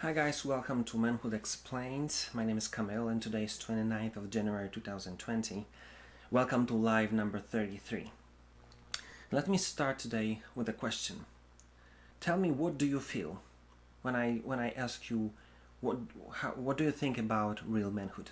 Hi guys, welcome to Manhood Explained. My name is Kamil and today is 29th of January 2020. Welcome to live number 33. Let me start today with a question. Tell me, what do you feel when I ask you what do you think about real manhood?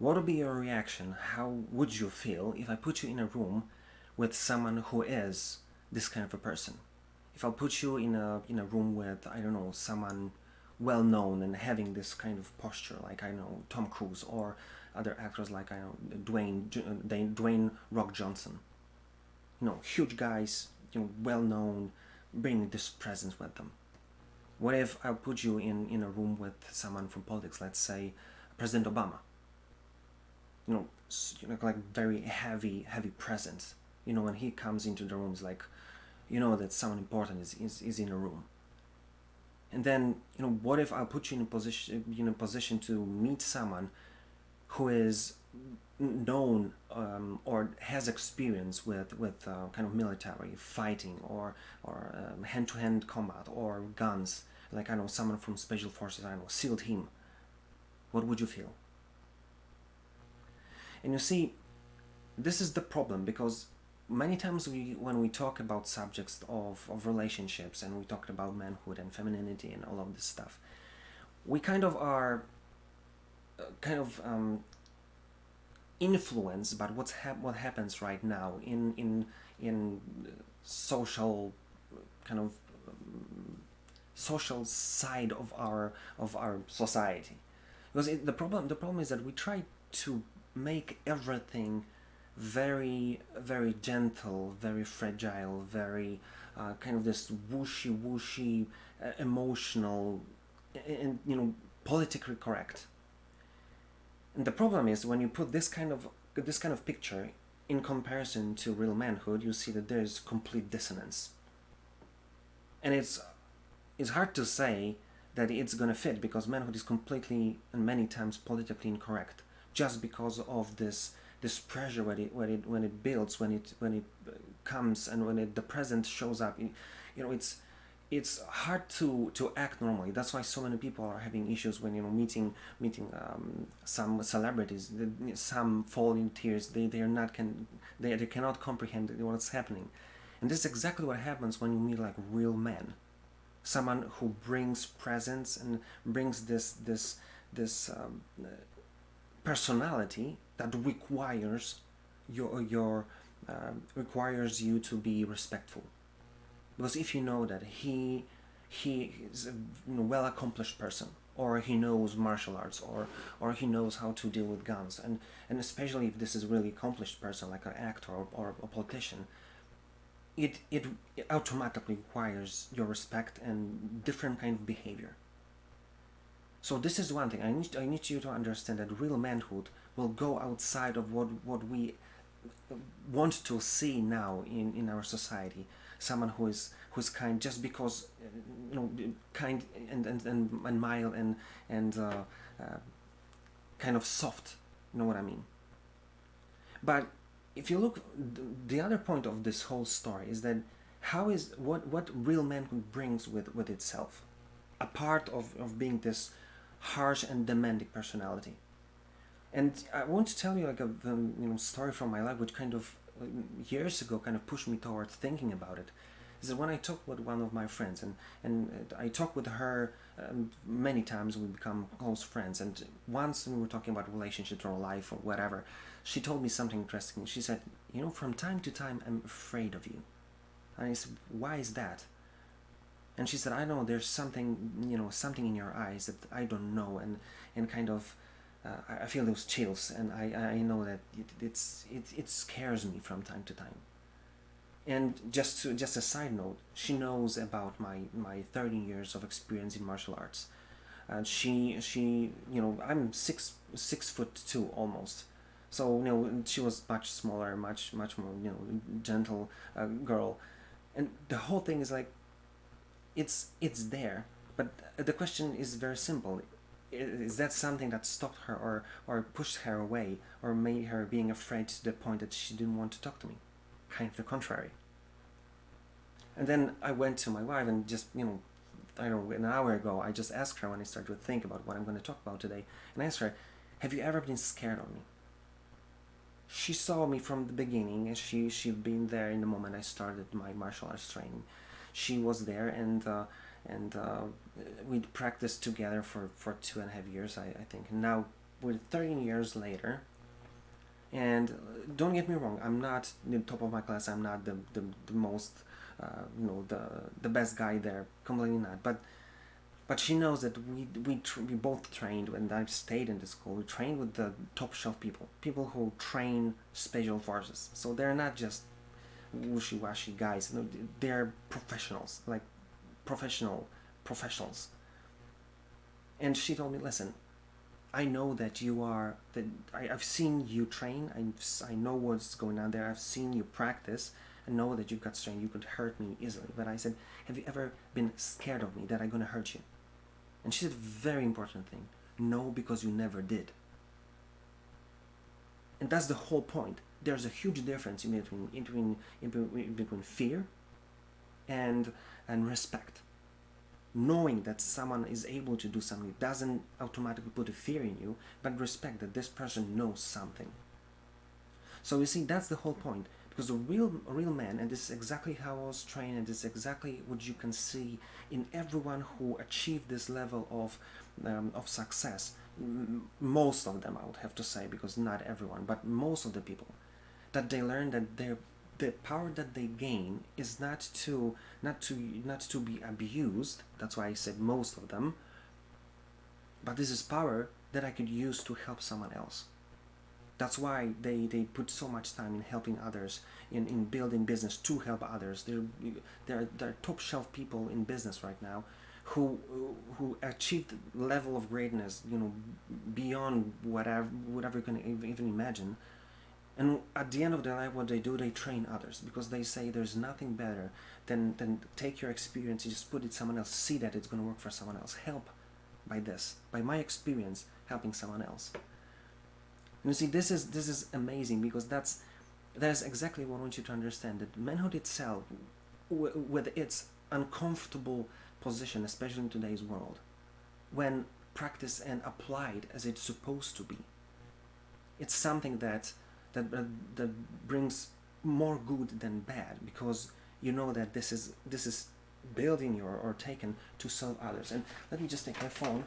What would be your reaction? How would you feel if I put you in a room with someone who is this kind of a person? If I'll put you in a room with, I don't know, someone well known and having this kind of posture, like, I know, Tom Cruise, or other actors like, I know, Dwayne Rock Johnson, huge guys, well known, bring this presence with them. What if I put you in a room with someone from politics, let's say President Obama? Like very heavy presence. When he comes into the rooms, like, that someone important is in a room. And then, what if I put you in a position to meet someone who is known or has experience with kind of military fighting or hand-to-hand combat or guns, like, I know, someone from special forces, I know, SEAL team. What would you feel? And you see, this is the problem, because many times when we talk about subjects of relationships, and we talked about manhood and femininity and all of this stuff, we kind of are influenced by what happens right now in social kind of social side of our society, because the problem is that we try to make everything very gentle, very fragile, very kind of this whooshy emotional, and politically correct. And the problem is, when you put this kind of picture in comparison to real manhood, you see that there's complete dissonance. And it's hard to say that it's gonna fit, because manhood is completely and many times politically incorrect, just because of this pressure when it builds, when it comes, and when the present shows up. It's hard to act normally. That's why so many people are having issues when meeting some celebrities. Some fall in tears. They cannot comprehend what's happening, and this is exactly what happens when you meet like real men, someone who brings presence and brings this personality that requires requires you to be respectful. Because if you know that he is a well accomplished person, or he knows martial arts, or he knows how to deal with guns, and especially if this is a really accomplished person like an actor or a politician, it automatically requires your respect and different kind of behavior. So this is one thing. I need you to understand that real manhood will go outside of what we want to see now in our society. Someone who's kind just because kind and mild and kind of soft. You know what I mean? But if you look, the other point of this whole story is that what real manhood brings with itself, a part of being this harsh and demanding personality. And I want to tell you like a story from my life, which kind of years ago kind of pushed me towards thinking about it. Is that when I talked with one of my friends, and I talked with her many times, we become close friends, and once we were talking about relationships or life or whatever, she told me something interesting. She said, from time to time I'm afraid of you. And I said, why is that? And she said, I know there's something in your eyes that I don't know, and kind of I feel those chills, and I know that it scares me from time to time. And just a side note, she knows about my 13 years of experience in martial arts. And she I'm 6'2" almost. So she was much smaller, much more gentle girl, and the whole thing is like, it's there. But the question is very simple: is that something that stopped her, or pushed her away, or made her being afraid to the point that she didn't want to talk to me? Kind of the contrary. And then I went to my wife and just I don't know, an hour ago, I just asked her when I started to think about what I'm going to talk about today, and I asked her, have you ever been scared of me? She saw me from the beginning, and she'd been there in the moment I started my martial arts training. She was there, and we'd practiced together for 2.5 years, I think. And now we're 13 years later, and don't get me wrong, I'm not the top of my class. I'm not the most, the best guy there. Completely not. But she knows that we both trained, and I've stayed in the school. We trained with the top shelf people who train special forces. So they're not just wishy-washy guys. No, they're professionals, like professionals. And she told me, listen, I know that you are that I've seen you train. I know what's going on there. I've seen you practice. I know that you've got strength. You could hurt me easily. But I said, have you ever been scared of me that I'm gonna hurt you? And she said, very important thing. No, because you never did. And that's the whole point. There's a huge difference in between fear and respect. Knowing that someone is able to do something doesn't automatically put a fear in you, but respect that this person knows something. So you see, that's the whole point. Because a real man, and this is exactly how I was trained, and this is exactly what you can see in everyone who achieved this level of success. Most of them, I would have to say, because not everyone, but most of the people, that they learn that the power that they gain is not to be abused. That's why I said most of them. But this is power that I could use to help someone else. That's why they put so much time in helping others, in building business to help others. They're top shelf people in business right now, who achieved level of greatness, beyond whatever you can even imagine. And at the end of their life, what they do, they train others, because they say there's nothing better than take your experience, you just put it someone else, see that it's going to work for someone else. Help by my experience, helping someone else. And you see, this is amazing, because that's exactly what I want you to understand, that manhood itself, with its uncomfortable position, especially in today's world, when practiced and applied as it's supposed to be, it's something that brings more good than bad, because you know that this is building you or taken to serve others. And let me just take my phone,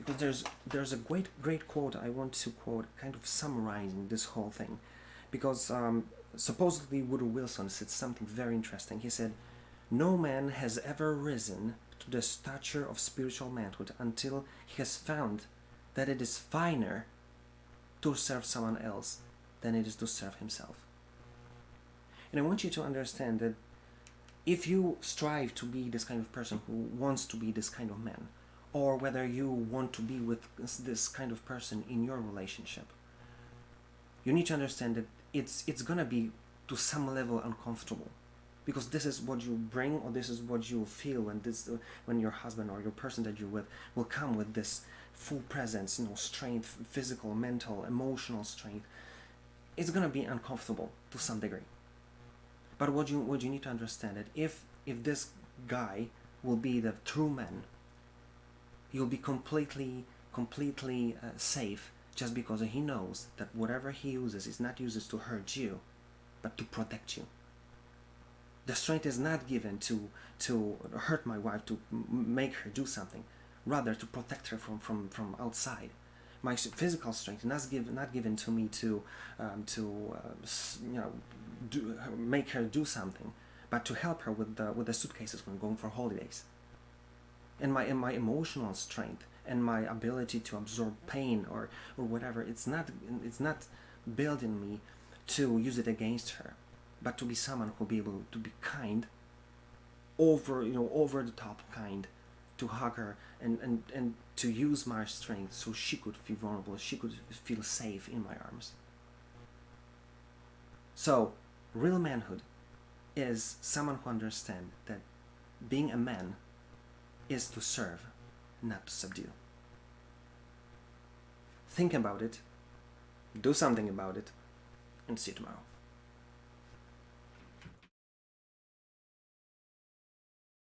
because there's a great quote I want to quote, kind of summarizing this whole thing, because supposedly Woodrow Wilson said something very interesting. He said, "No man has ever risen to the stature of spiritual manhood until he has found that it is finer to serve someone else than it is to serve himself." And I want you to understand that if you strive to be this kind of person who wants to be this kind of man, or whether you want to be with this kind of person in your relationship, you need to understand that it's gonna be to some level uncomfortable, because this is what you bring, or this is what you feel when your husband or your person that you're with will come with this full presence, strength, physical, mental, emotional strength. It's gonna be uncomfortable to some degree. But what you need to understand, that if this guy will be the true man, you'll be completely safe, just because he knows that whatever he uses is not used to hurt you, but to protect you. The strength is not given to hurt my wife, to make her do something, rather to protect her from outside. My physical strength is not given to me to make her do something, but to help her with the suitcases when going for holidays. And my emotional strength and my ability to absorb pain or whatever, it's not built in me to use it against her, but to be someone who'll be able to be kind, over the top kind, to hug her and to use my strength so she could feel vulnerable, she could feel safe in my arms. So real manhood is someone who understands that being a man is to serve, not to subdue. Think about it, do something about it, and see you tomorrow.